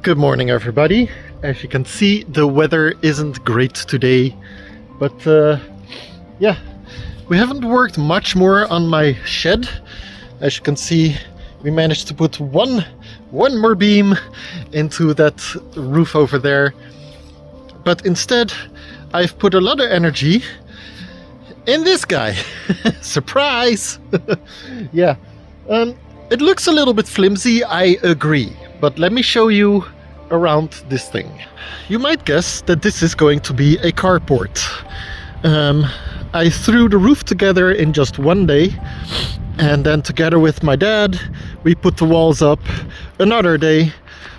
Good morning, everybody. As you can see, the weather isn't great today, but yeah, we haven't worked much more on my shed. As you can see, we managed to put one more beam into that roof over there, but instead I've put a lot of energy in this guy. Surprise! Yeah, it looks a little bit flimsy, I agree, but let me show you around this thing. You might guess that this is going to be a carport. I threw the roof together in just one day, and then together with my dad we put the walls up another day.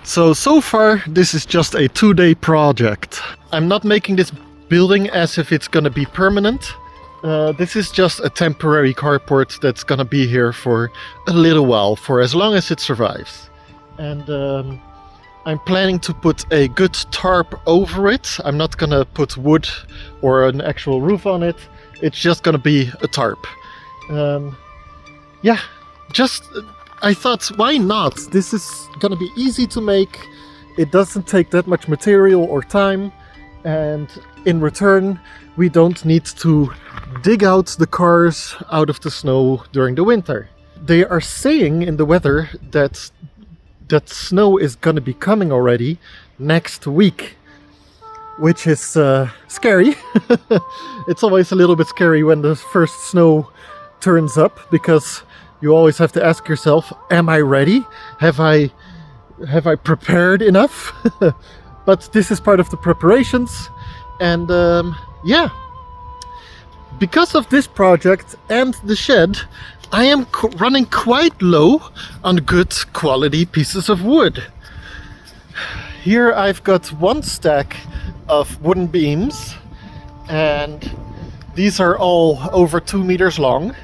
So far this is just a 2-day project. I'm not making this building as if it's gonna be permanent. This is just a temporary carport that's gonna be here for a little while, for as long as it survives. And I'm planning to put a good tarp over it. I'm not gonna put wood or an actual roof on it. It's just gonna be a tarp. Yeah, I thought, why not? This is gonna be easy to make. It doesn't take that much material or time, and in return we don't need to dig out the cars out of the snow during the winter. They are saying in the weather that snow is gonna be coming already next week, which is scary. It's always a little bit scary when the first snow turns up, because you always have to ask yourself, am I ready? Have I prepared enough? But this is part of the preparations, and yeah, because of this project and the shed, I am running quite low on good quality pieces of wood. Here I've got one stack of wooden beams, and these are all over 2 meters long.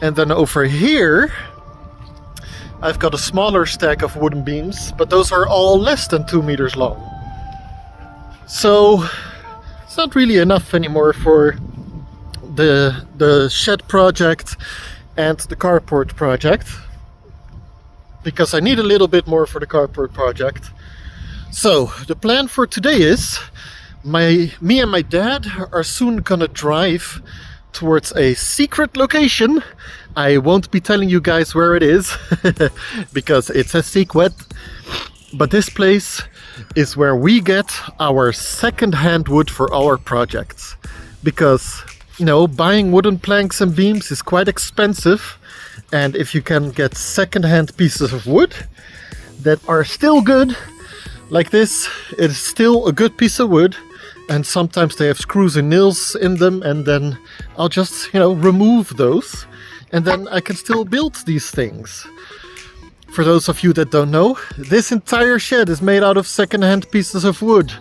And then over here I've got a smaller stack of wooden beams, but those are all less than 2 meters long. So it's not really enough anymore for the shed project and the carport project, because I need a little bit more for the carport project. So the plan for today is me and my dad are soon gonna drive towards a secret location. I won't be telling you guys where it is because it's a secret, but this place is where we get our second-hand wood for our projects, because you know, buying wooden planks and beams is quite expensive, and if you can get second-hand pieces of wood that are still good, like this, it is still a good piece of wood, and sometimes they have screws and nails in them, and then I'll just, remove those, and then I can still build these things. For those of you that don't know, this entire shed is made out of second-hand pieces of wood.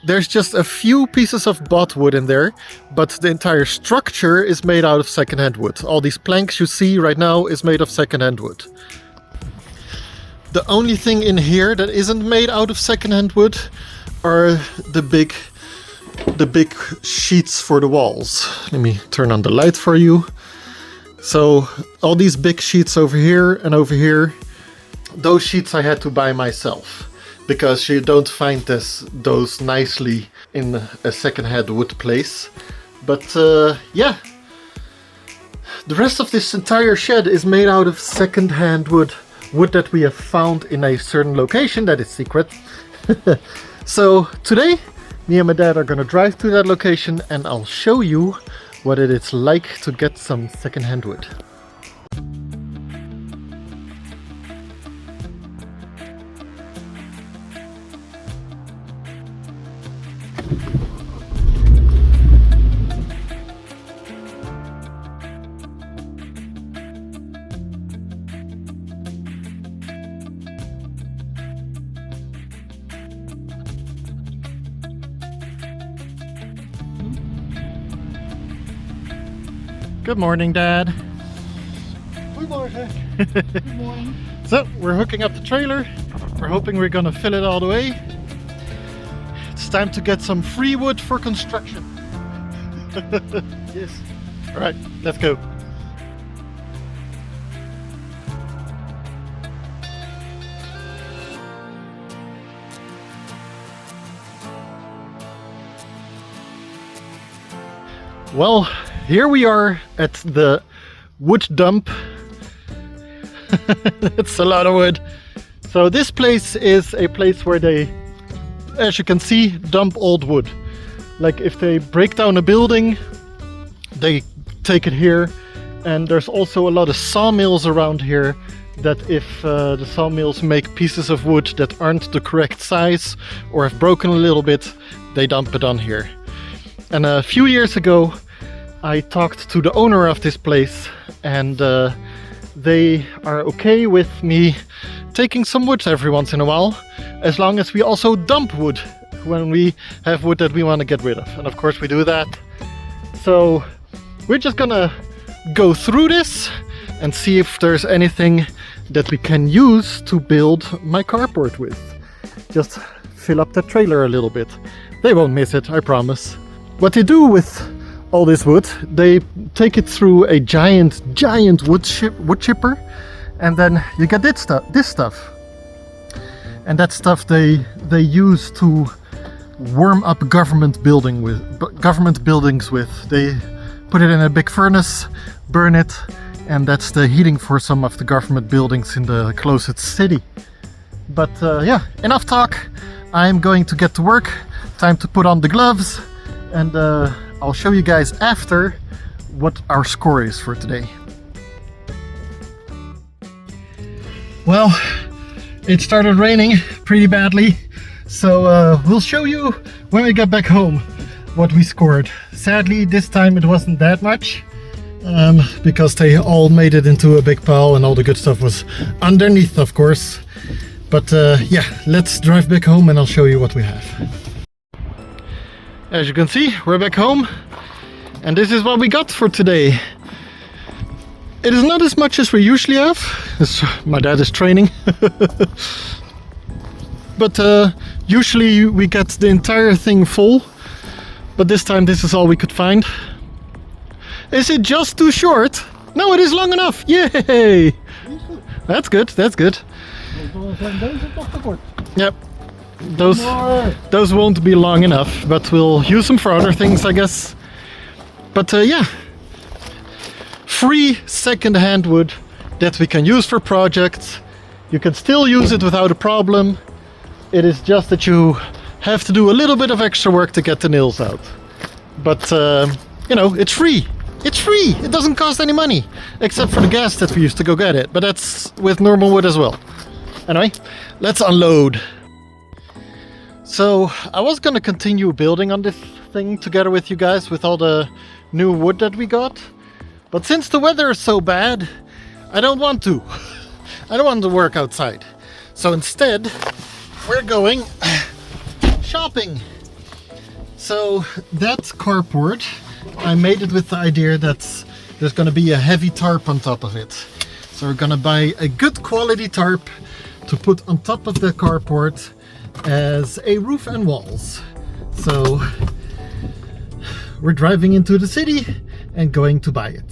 There's just a few pieces of bought wood in there, but the entire structure is made out of secondhand wood. All these planks you see right now is made of secondhand wood. The only thing in here that isn't made out of secondhand wood are the big sheets for the walls. Let me turn on the light for you. So all these big sheets over here and over here, those sheets I had to buy myself, because you don't find those nicely in a second-hand wood place. But yeah, the rest of this entire shed is made out of second-hand wood that we have found in a certain location that is secret. So today, me and my dad are gonna drive to that location, and I'll show you what it is like to get some second-hand wood. Good morning, Dad. Good morning. Good morning. So, we're hooking up the trailer. We're hoping we're gonna fill it all the way. It's time to get some free wood for construction. Yes. All right, let's go. Well, here we are at the wood dump. It's a lot of wood. So this place is a place where they, as you can see, dump old wood. Like if they break down a building, they take it here. And there's also a lot of sawmills around here that if the sawmills make pieces of wood that aren't the correct size or have broken a little bit, they dump it on here. And a few years ago, I talked to the owner of this place, and they are okay with me taking some wood every once in a while, as long as we also dump wood when we have wood that we want to get rid of. And of course we do that. So we're just gonna go through this and see if there's anything that we can use to build my carport with. Just fill up the trailer a little bit. They won't miss it, I promise. What they do with all this wood, they take it through a giant wood chipper, and then you get this stuff. And that stuff they use to warm up government buildings with. They put it in a big furnace, burn it, and that's the heating for some of the government buildings in the closest city. But yeah, enough talk. I'm going to get to work. Time to put on the gloves, and I'll show you guys after what our score is for today. Well, it started raining pretty badly, so we'll show you when we get back home what we scored. Sadly, this time it wasn't that much, because they all made it into a big pile and all the good stuff was underneath, of course. But yeah, let's drive back home and I'll show you what we have. As you can see, we're back home, and this is what we got for today. It is not as much as we usually have, as my dad is training. But usually we get the entire thing full, but this time this is all we could find. Is it just too short? No, it is long enough. Yay! That's good, that's good. Yep. Those won't be long enough, but we'll use them for other things, I guess. But yeah, free second-hand wood that we can use for projects. You can still use it without a problem. It is just that you have to do a little bit of extra work to get the nails out. But you know, it's free. It's free. It doesn't cost any money, except for the gas that we used to go get it. But that's with normal wood as well. Anyway, let's unload. So I was gonna continue building on this thing together with you guys with all the new wood that we got. But since the weather is so bad, I don't want to. I don't want to work outside. So instead, we're going shopping. So that carport, I made it with the idea that there's gonna be a heavy tarp on top of it. So we're gonna buy a good quality tarp to put on top of the carport as a roof and walls. So we're driving into the city and going to buy it.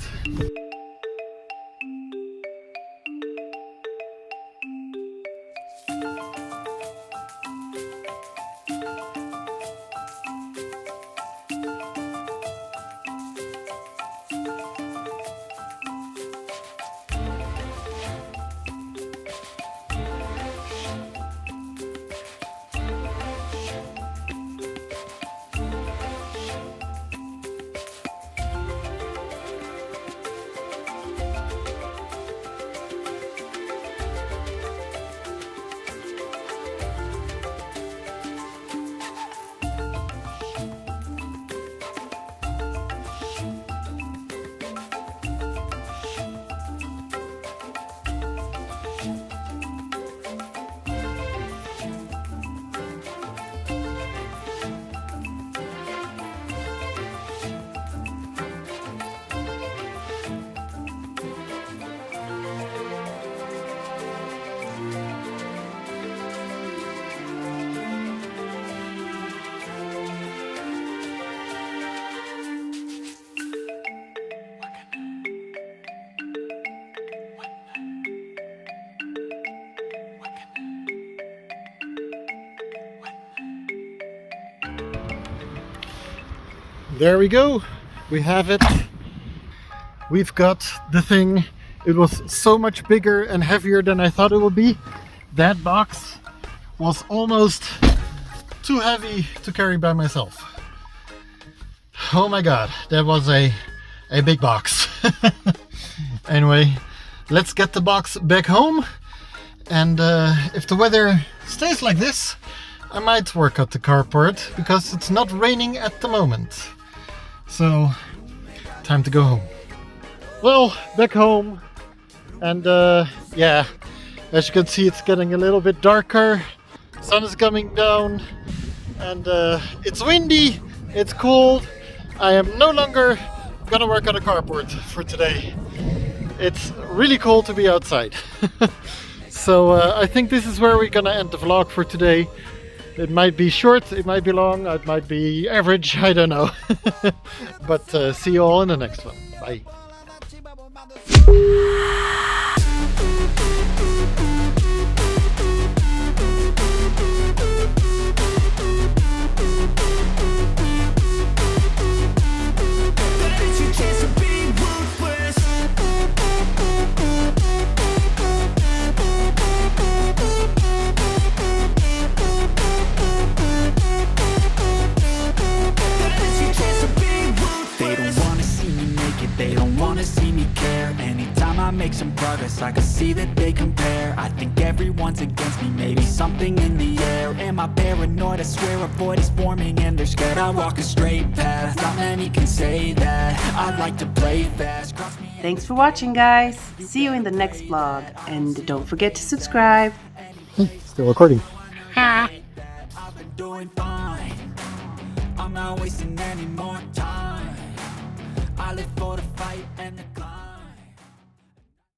There we go. We have it. We've got the thing. It was so much bigger and heavier than I thought it would be. That box was almost too heavy to carry by myself. Oh my god, that was a big box. Anyway, let's get the box back home. And if the weather stays like this, I might work at the carport because it's not raining at the moment. So, time to go home. Well, back home. And yeah, as you can see, it's getting a little bit darker. Sun is coming down. And it's windy, it's cold. I am no longer gonna work on a carport for today. It's really cold to be outside. So I think this is where we're gonna end the vlog for today. It might be short, it might be long, it might be average, I don't know. But see you all in the next one. Bye. Make some progress, I can see that they compare. I think everyone's against me, maybe something in the air. Am I paranoid? I swear a void is forming and they're scared. I walk a straight path, not many can say that. I like to play fast. Thanks for watching, guys. See you in the next vlog, and don't forget to subscribe. Still recording. I've been doing fine. I'm not wasting any more time.